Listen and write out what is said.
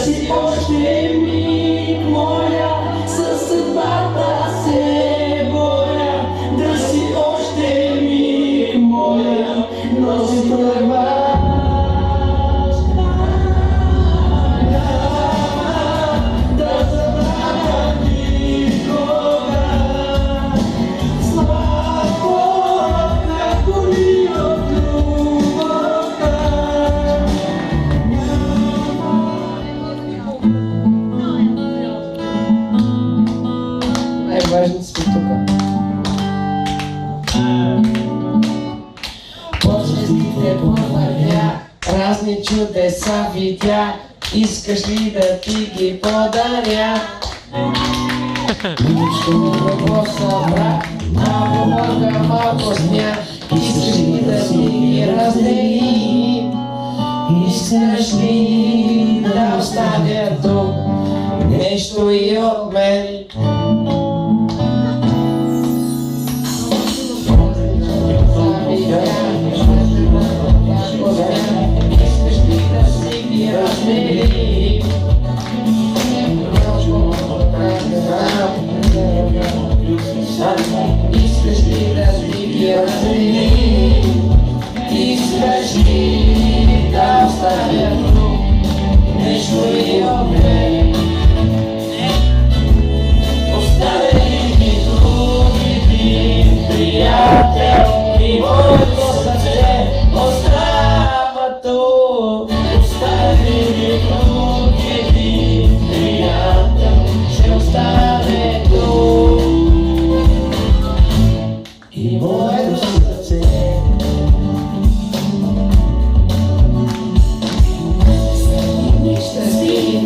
си още миг, моля, със съдбата се боря. Да си още миг, моля, но си тръгваш. Да забравя никога. Слабо, како ли от любовта. Най-важни сме тук. По звездите повървя, разни чудеса видя. Искаш ли да ти ги подаря? Много събра, а помога малко сня. Искаш ли да ти ги раздели? Искаш ли да оставя тук нещо и от мен? Искаш ли да си ги раздели? Искаш ли да си ги раздели? Искаш ли да оставя тук нещо и от мен? Остави ми тук един приятел и моето сърце острава тук. Остави ми тук един приятел, ще остане тук. И моето сърце щастливи